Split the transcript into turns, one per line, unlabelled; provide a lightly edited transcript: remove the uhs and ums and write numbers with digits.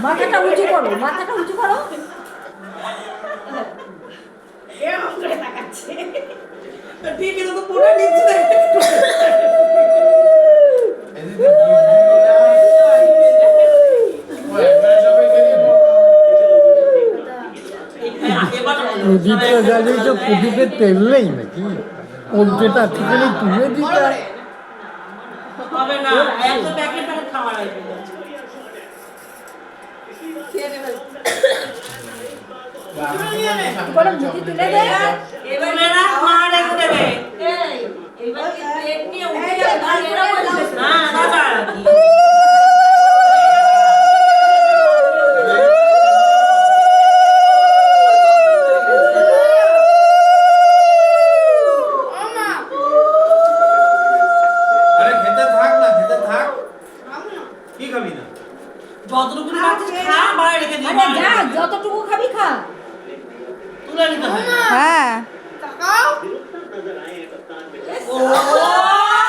মাথাটা উঁচু করো, মাথাটা উঁচু করো।
এরকম করে তাকাচ্ছে। ঠিক আছে তো পুরো নিচে
প্রদীপটা জ্বালিয়ে তো প্রদীপের তেল নেই নাকি? ওলটেটা থেকে তুলে দিতে
হবে না, এত প্যাকেট খাওয়া লাগবে।
বড় মুখে তুলে দে।
এবার এরা মা রেখে দেবে।
এইবার কি প্লেট নিয়ে উঠে যাবে?
হ্যাঁ দাদা যতটুকু খাচ্ছিস খা, বাইরে রেখে দিবি।
আরে যা, যতটুকু খাবি